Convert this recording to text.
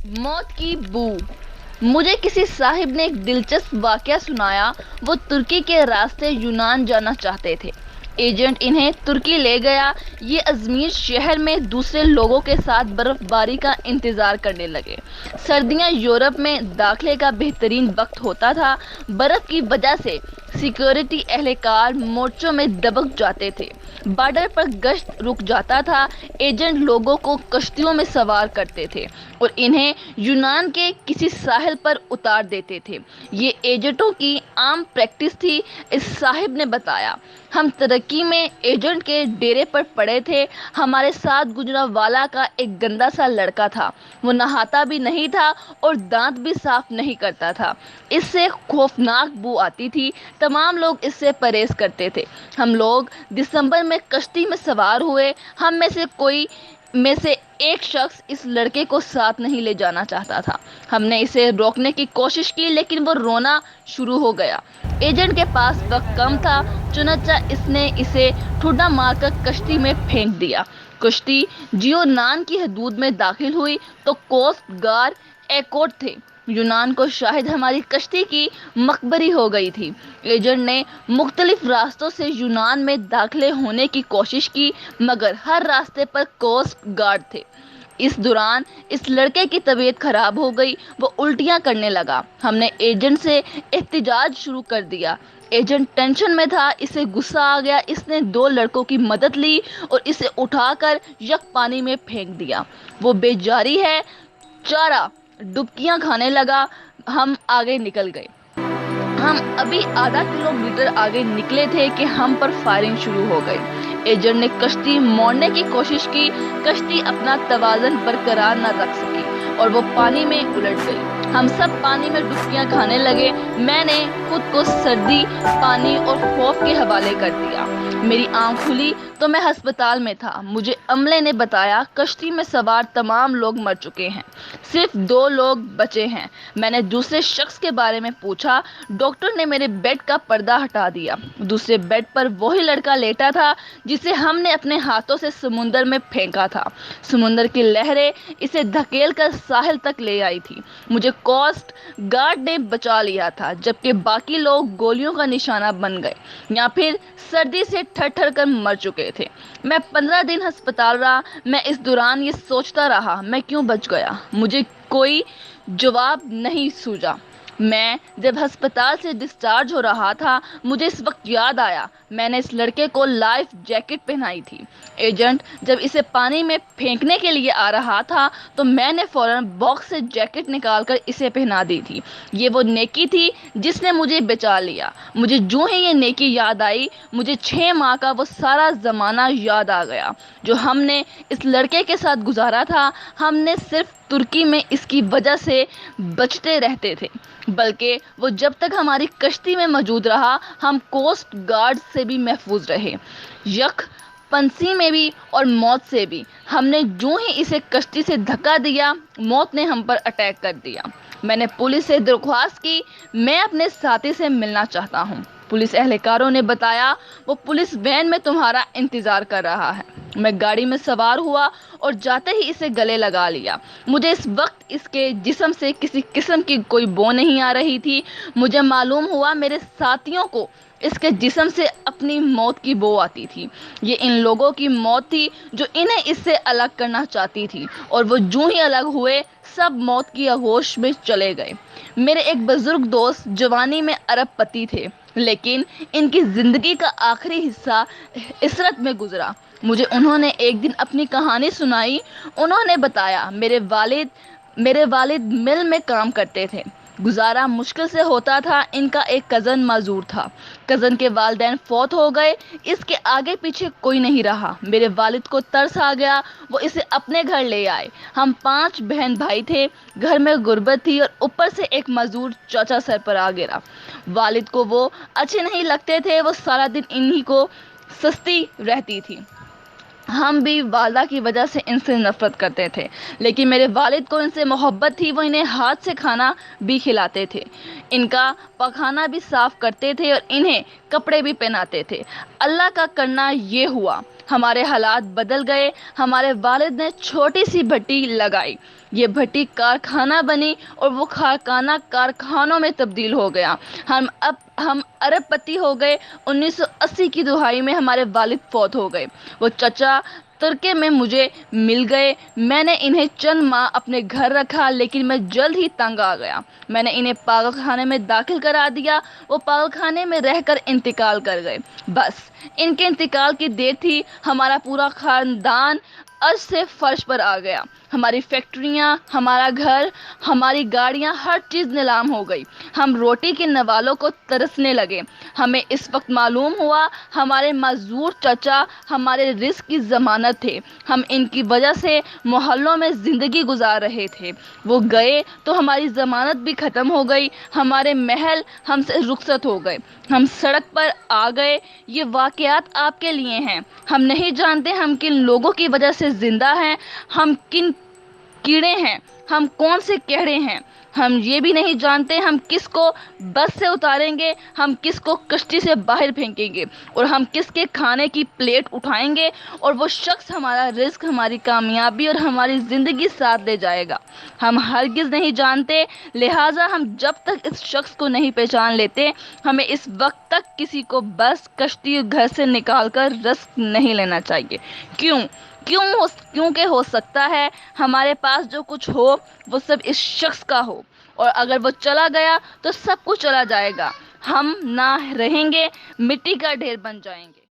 موت کی بو۔ مجھے کسی صاحب نے ایک دلچسپ واقعہ سنایا۔ وہ ترکی کے راستے یونان جانا چاہتے تھے۔ ایجنٹ انہیں ترکی لے گیا۔ یہ ازمیر شہر میں دوسرے لوگوں کے ساتھ برف باری کا انتظار کرنے لگے۔ سردیاں یورپ میں داخلے کا بہترین وقت ہوتا تھا۔ برف کی وجہ سے سیکیورٹی اہلکار مورچوں میں دبک جاتے تھے۔ بارڈر پر گشت رک جاتا تھا۔ ایجنٹ لوگوں کو کشتیوں میں سوار کرتے تھے اور انہیں یونان کے کسی ساحل پر اتار دیتے تھے۔ یہ ایجنٹوں کی عام پریکٹس تھی، اس صاحب نے بتایا۔ ہم ترکی میں ایجنٹ کے ڈیرے پر پڑے تھے۔ ہمارے ساتھ گجرانوالہ کا ایک گندا سا لڑکا تھا۔ وہ نہاتا بھی نہیں تھا اور دانت بھی صاف نہیں کرتا تھا۔ اس سے خوفناک بو آتی تھی۔ تمام لوگ اس سے پرہیز کرتے تھے۔ ہم لوگ دسمبر میں کشتی میں سوار ہوئے۔ ہم میں سے ایک شخص اس لڑکے کو ساتھ نہیں لے جانا چاہتا تھا۔ ہم نے اسے روکنے کی کوشش کی لیکن وہ رونا شروع ہو گیا۔ ایجنٹ کے پاس وقت کم تھا، چنانچہ اس نے اسے ٹھوڈا مار کر کشتی میں پھینک دیا۔ کشتی یونان کی حدود میں داخل ہوئی تو کوسٹ گارڈ ایسکورٹ تھے۔ یونان کو شاید ہماری کشتی کی مخبری ہو گئی تھی۔ ایجنٹ نے مختلف راستوں سے یونان میں داخل ہونے کی کوشش کی مگر ہر راستے پر کوسٹ گارڈ تھے۔ اس دوران اس لڑکے کی طبیعت خراب ہو گئی۔ وہ الٹیاں کرنے لگا۔ ہم نے ایجنٹ سے احتجاج شروع کر دیا۔ ایجنٹ ٹینشن میں تھا، اسے غصہ آ گیا۔ اس نے 2 لڑکوں کی مدد لی اور اسے اٹھا کر یک پانی میں پھینک دیا۔ وہ بے جاری ہے چارہ ڈبکیاں کھانے لگا۔ ہم آگے نکل گئے۔ ہم ابھی آدھا کلومیٹر آگے نکلے تھے کہ ہم پر فائرنگ شروع ہو گئی۔ ایجنٹ نے کشتی موڑنے کی کوشش کی۔ کشتی اپنا توازن برقرار نہ رکھ سکی اور وہ پانی میں الٹ گئی۔ ہم سب پانی میں ڈبکیاں کھانے لگے۔ میں نے خود کو سردی، پانی اور خوف کے حوالے کر دیا۔ میری آنکھ کھلی تو میں ہسپتال میں تھا۔ مجھے عملے نے بتایا کشتی میں سوار تمام لوگ مر چکے ہیں، صرف 2 لوگ بچے ہیں۔ میں نے دوسرے شخص کے بارے میں پوچھا۔ ڈاکٹر نے میرے بیڈ کا پردہ ہٹا دیا۔ دوسرے بیڈ پر وہی لڑکا لیٹا تھا جسے ہم نے اپنے ہاتھوں سے سمندر میں پھینکا تھا۔ سمندر کی لہریں اسے دھکیل کر ساحل تک لے آئی تھی۔ مجھے کوسٹ گارڈ نے بچا لیا تھا جبکہ باقی لوگ گولیوں کا نشانہ بن گئے یا پھر سردی سے تھر تھر کر مر چکے تھے۔ میں 15 دن ہسپتال رہا۔ میں اس دوران یہ سوچتا رہا میں کیوں بچ گیا۔ مجھے کوئی جواب نہیں سوجا۔ میں جب ہسپتال سے ڈسچارج ہو رہا تھا مجھے اس وقت یاد آیا میں نے اس لڑکے کو لائف جیکٹ پہنائی تھی۔ ایجنٹ جب اسے پانی میں پھینکنے کے لیے آ رہا تھا تو میں نے فوراً باکس سے جیکٹ نکال کر اسے پہنا دی تھی۔ یہ وہ نیکی تھی جس نے مجھے بچا لیا۔ مجھے جو ہی یہ نیکی یاد آئی مجھے 6 ماہ کا وہ سارا زمانہ یاد آ گیا جو ہم نے اس لڑکے کے ساتھ گزارا تھا۔ ہم نے صرف ترکی میں اس کی وجہ سے بچتے رہتے تھے بلکہ وہ جب تک ہماری کشتی میں موجود رہا ہم کوسٹ گارڈ سے بھی محفوظ رہے، یک پنسی میں بھی اور موت سے بھی۔ ہم نے جو ہی اسے کشتی سے دھکا دیا موت نے ہم پر اٹیک کر دیا۔ میں نے پولیس سے درخواست کی، میں اپنے ساتھی سے ملنا چاہتا ہوں۔ پولیس اہلکاروں نے بتایا وہ پولیس وین میں تمہارا انتظار کر رہا ہے۔ میں گاڑی میں سوار ہوا اور جاتے ہی اسے گلے لگا لیا۔ مجھے اس وقت اس کے جسم سے کسی قسم کی کوئی بو نہیں آ رہی تھی۔ مجھے معلوم ہوا میرے ساتھیوں کو اس کے جسم سے اپنی موت کی بو آتی تھی۔ یہ ان لوگوں کی موت تھی جو انہیں اس سے الگ کرنا چاہتی تھی اور وہ جو ہی الگ ہوئے سب موت کی آغوش میں چلے گئے۔ میرے ایک بزرگ دوست جوانی میں ارب پتی تھے لیکن ان کی زندگی کا آخری حصہ عسرت میں گزرا۔ مجھے انہوں نے ایک دن اپنی کہانی سنائی۔ انہوں نے بتایا میرے والد مل میں کام کرتے تھے، گزارا مشکل سے ہوتا تھا۔ ان کا ایک کزن معذور تھا، کزن کے والدین فوت ہو گئے، اس کے آگے پیچھے کوئی نہیں رہا۔ میرے والد کو ترس آ گیا، وہ اسے اپنے گھر لے آئے۔ ہم 5 بہن بھائی تھے، گھر میں غربت تھی اور اوپر سے ایک معذور چاچا سر پر آ گرا۔ والد کو وہ اچھے نہیں لگتے تھے، وہ سارا دن انہی کو سستی رہتی تھی۔ ہم بھی والدہ کی وجہ سے ان سے نفرت کرتے تھے لیکن میرے والد کو ان سے محبت تھی، وہ انہیں ہاتھ سے کھانا بھی کھلاتے تھے، ان کا پاخانہ بھی صاف کرتے تھے اور انہیں کپڑے بھی پہناتے تھے۔ اللہ کا کرنا یہ ہوا ہمارے حالات بدل گئے. ہمارے والد نے چھوٹی سی بھٹی لگائی. یہ بھٹی کارخانہ بنی اور وہ کارخانہ کارخانوں میں تبدیل ہو گیا. ہم ارب پتی ہو گئے. 1980 کی دہائی میں ہمارے والد فوت ہو گئے. وہ چچا ترکے میں مجھے مل گئے. میں نے انہیں چند ماہ اپنے گھر رکھا لیکن میں جلد ہی تنگ آ گیا. میں نے انہیں پاگل خانے میں داخل کرا دیا. وہ پاگل خانے میں رہ کر انتقال کر گئے. بس ان کے انتقال کی دیر تھی ہمارا پورا خاندان عرش سے فرش پر آ گیا. ہماری فیکٹریاں، ہمارا گھر، ہماری گاڑیاں، ہر چیز نیلام ہو گئی. ہم روٹی کے نوالوں کو ترسنے لگے. ہمیں اس وقت معلوم ہوا ہمارے معذور چچا ہمارے رزق کی ضمانت تھے. ہم ان کی وجہ سے محلوں میں زندگی گزار رہے تھے. وہ گئے تو ہماری ضمانت بھی ختم ہو گئی. ہمارے محل ہم سے رخصت ہو گئے. ہم سڑک پر آ گئے. یہ واقعات آپ کے لیے ہیں. ہم نہیں جانتے ہم کن لوگوں کی وجہ سے زندہ ہیں، ہم کن کیڑے ہیں، ہم کون سے کیڑے ہیں. ہم یہ بھی نہیں جانتے ہم کس کو بس سے اتاریں گے، ہم کس کو کشتی سے باہر پھینکیں گے، اور ہم کس کے کھانے کی پلیٹ اٹھائیں گے، اور وہ شخص ہمارا رزق، ہماری کامیابی اور ہماری زندگی ساتھ لے جائے گا. ہم ہرگز نہیں جانتے. لہٰذا ہم جب تک اس شخص کو نہیں پہچان لیتے ہمیں اس وقت تک کسی کو بس کشتی گھر سے نکال کر رزق نہیں لینا چاہیے. کیونکہ ہو سکتا ہے ہمارے پاس جو کچھ ہو وہ سب اس شخص کا ہو، اور اگر وہ چلا گیا تو سب کچھ چلا جائے گا. ہم نہ رہیں گے، مٹی کا ڈھیر بن جائیں گے.